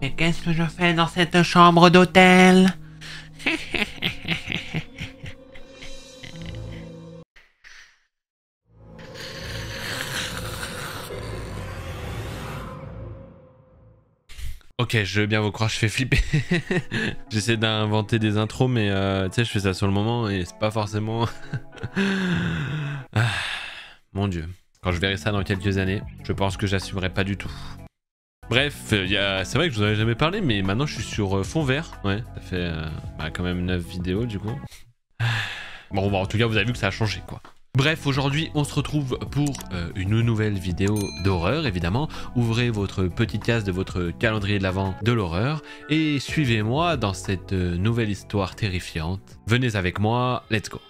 Mais qu'est-ce que je fais dans cette chambre d'hôtel? Ok, je veux bien vous croire, je fais flipper. J'essaie d'inventer des intros, mais tu sais, je fais ça sur le moment et c'est pas forcément... Ah, mon Dieu. Quand je verrai ça dans quelques années, je pense que j'assumerai pas du tout. Bref, c'est vrai que je vous en avais jamais parlé, mais maintenant je suis sur fond vert. Ouais, ça fait quand même 9 vidéos du coup. Bon, en tout cas, vous avez vu que ça a changé, quoi. Bref, aujourd'hui, on se retrouve pour une nouvelle vidéo d'horreur, évidemment. Ouvrez votre petite case de votre calendrier de l'Avent de l'horreur et suivez-moi dans cette nouvelle histoire terrifiante. Venez avec moi, let's go.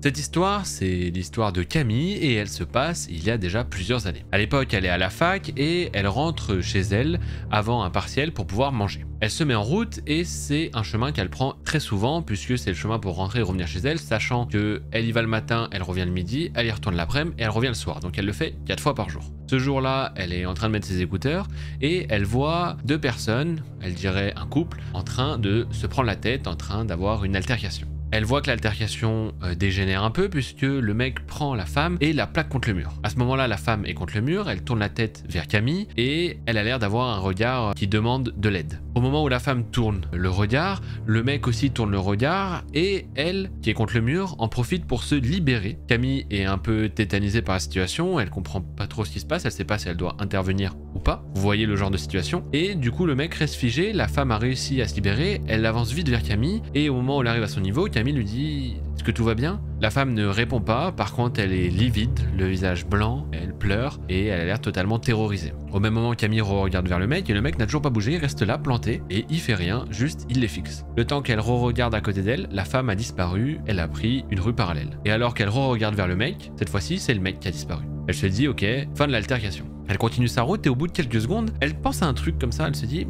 Cette histoire, c'est l'histoire de Camille et elle se passe il y a déjà plusieurs années. À l'époque, elle est à la fac et elle rentre chez elle avant un partiel pour pouvoir manger. Elle se met en route et c'est un chemin qu'elle prend très souvent puisque c'est le chemin pour rentrer et revenir chez elle, sachant que elle y va le matin, elle revient le midi, elle y retourne l'après-midi et elle revient le soir. Donc elle le fait 4 fois par jour. Ce jour-là, elle est en train de mettre ses écouteurs et elle voit deux personnes, elle dirait un couple, en train de se prendre la tête, en train d'avoir une altercation. Elle voit que l'altercation dégénère un peu puisque le mec prend la femme et la plaque contre le mur. À ce moment-là, la femme est contre le mur, elle tourne la tête vers Camille et elle a l'air d'avoir un regard qui demande de l'aide. Au moment où la femme tourne le regard, le mec aussi tourne le regard et elle, qui est contre le mur, en profite pour se libérer. Camille est un peu tétanisée par la situation, elle comprend pas trop ce qui se passe, elle sait pas si elle doit intervenir ou pas. Vous voyez le genre de situation. Et du coup, le mec reste figé, la femme a réussi à se libérer, elle avance vite vers Camille et au moment où elle arrive à son niveau, Camille lui dit « Est-ce que tout va bien ?» La femme ne répond pas, par contre elle est livide, le visage blanc, elle pleure et elle a l'air totalement terrorisée. Au même moment, Camille regarde vers le mec et le mec n'a toujours pas bougé, il reste là planté et il fait rien, juste il les fixe. Le temps qu'elle regarde à côté d'elle, la femme a disparu, elle a pris une rue parallèle. Et alors qu'elle regarde vers le mec, cette fois-ci c'est le mec qui a disparu. Elle se dit ok, fin de l'altercation. Elle continue sa route et au bout de quelques secondes, elle pense à un truc comme ça, elle se dit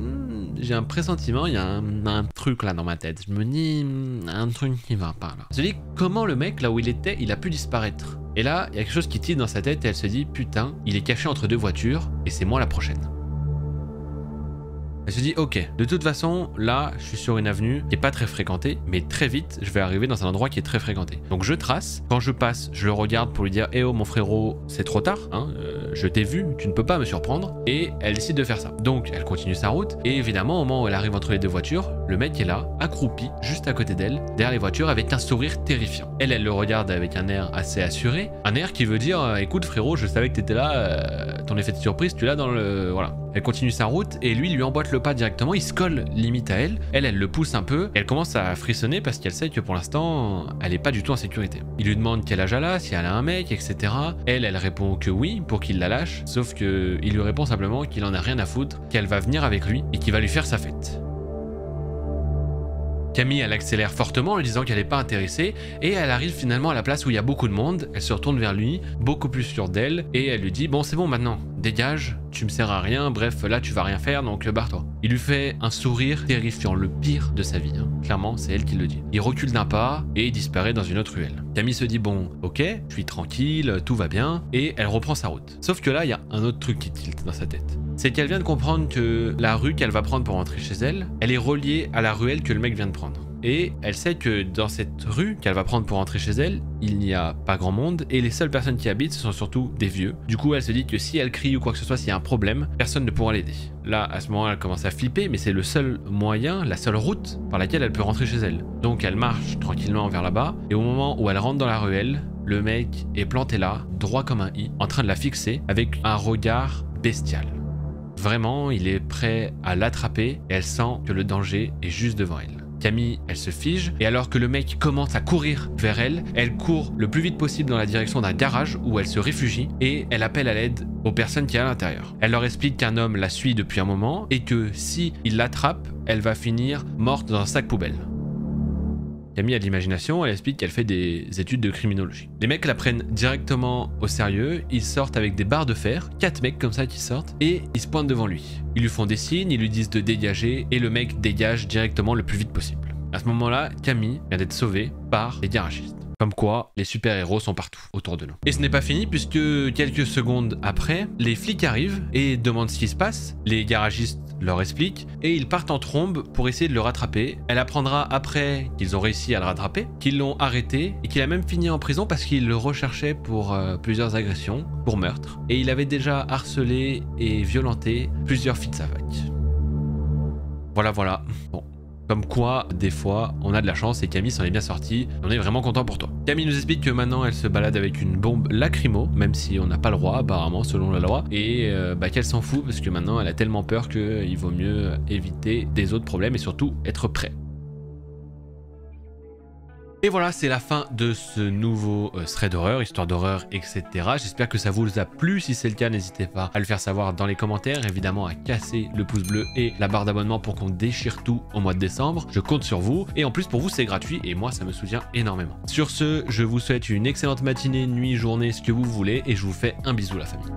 j'ai un pressentiment, il y a un truc là dans ma tête. Je me dis un truc qui va pas là. Elle se dit comment le mec là où il était, il a pu disparaître. Et là, il y a quelque chose qui tire dans sa tête et elle se dit putain, il est caché entre deux voitures et c'est moi la prochaine. Elle se dit ok, de toute façon, là, je suis sur une avenue qui est pas très fréquentée, mais très vite, je vais arriver dans un endroit qui est très fréquenté. Donc je trace, quand je passe, je le regarde pour lui dire eh oh mon frérot, c'est trop tard, hein, je t'ai vu, tu ne peux pas me surprendre. Et elle décide de faire ça. Donc elle continue sa route, et évidemment, au moment où elle arrive entre les deux voitures, le mec est là, accroupi, juste à côté d'elle, derrière les voitures, avec un sourire terrifiant. Elle le regarde avec un air assez assuré, un air qui veut dire écoute frérot, je savais que t'étais là, ton effet de surprise, tu l'as dans le... voilà. Elle continue sa route et lui emboîte le pas directement, il se colle limite à elle. Elle le pousse un peu, elle commence à frissonner parce qu'elle sait que pour l'instant, elle est pas du tout en sécurité. Il lui demande quel âge elle a, si elle a un mec, etc. Elle répond que oui pour qu'il la lâche, sauf que il lui répond simplement qu'il en a rien à foutre, qu'elle va venir avec lui et qu'il va lui faire sa fête. Camille, elle accélère fortement en lui disant qu'elle n'est pas intéressée et elle arrive finalement à la place où il y a beaucoup de monde. Elle se retourne vers lui, beaucoup plus sûre d'elle et elle lui dit bon c'est bon maintenant, dégage, tu me sers à rien, bref là tu vas rien faire donc barre-toi. Il lui fait un sourire terrifiant, le pire de sa vie, hein. Clairement c'est elle qui le dit. Il recule d'un pas et disparaît dans une autre ruelle. Camille se dit bon ok, je suis tranquille, tout va bien et elle reprend sa route. Sauf que là il y a un autre truc qui tilte dans sa tête. C'est qu'elle vient de comprendre que la rue qu'elle va prendre pour rentrer chez elle, elle est reliée à la ruelle que le mec vient de prendre. Et elle sait que dans cette rue qu'elle va prendre pour rentrer chez elle, il n'y a pas grand monde et les seules personnes qui habitent ce sont surtout des vieux. Du coup elle se dit que si elle crie ou quoi que ce soit, s'il y a un problème, personne ne pourra l'aider. Là à ce moment elle commence à flipper mais c'est le seul moyen, la seule route par laquelle elle peut rentrer chez elle. Donc elle marche tranquillement vers là-bas et au moment où elle rentre dans la ruelle, le mec est planté là, droit comme un i, en train de la fixer avec un regard bestial. Vraiment, il est prêt à l'attraper et elle sent que le danger est juste devant elle. Camille, elle se fige et alors que le mec commence à courir vers elle, elle court le plus vite possible dans la direction d'un garage où elle se réfugie et elle appelle à l'aide aux personnes qui sont à l'intérieur. Elle leur explique qu'un homme la suit depuis un moment et que si il l'attrape, elle va finir morte dans un sac poubelle. Camille a de l'imagination, elle explique qu'elle fait des études de criminologie. Les mecs la prennent directement au sérieux, ils sortent avec des barres de fer, 4 mecs comme ça qui sortent, et ils se pointent devant lui. Ils lui font des signes, ils lui disent de dégager, et le mec dégage directement le plus vite possible. À ce moment-là, Camille vient d'être sauvée par les garagistes. Comme quoi, les super-héros sont partout autour de nous. Et ce n'est pas fini puisque quelques secondes après, les flics arrivent et demandent ce qui se passe. Les garagistes leur expliquent et ils partent en trombe pour essayer de le rattraper. Elle apprendra après qu'ils ont réussi à le rattraper, qu'ils l'ont arrêté et qu'il a même fini en prison parce qu'ils le recherchaient pour plusieurs agressions, pour meurtre. Et il avait déjà harcelé et violenté plusieurs filles de sa fac. Voilà. Bon. Comme quoi, des fois, on a de la chance et Camille s'en est bien sortie. On est vraiment content pour toi. Camille nous explique que maintenant, elle se balade avec une bombe lacrymo, même si on n'a pas le droit, apparemment, selon la loi. Et qu'elle s'en fout parce que maintenant, elle a tellement peur qu'il vaut mieux éviter des autres problèmes et surtout être prêt. Et voilà, c'est la fin de ce nouveau thread d'horreur, histoire d'horreur, etc. J'espère que ça vous a plu. Si c'est le cas, n'hésitez pas à le faire savoir dans les commentaires. Évidemment, à casser le pouce bleu et la barre d'abonnement pour qu'on déchire tout au mois de décembre. Je compte sur vous. Et en plus, pour vous, c'est gratuit. Et moi, ça me soutient énormément. Sur ce, je vous souhaite une excellente matinée, nuit, journée, ce que vous voulez. Et je vous fais un bisou, la famille.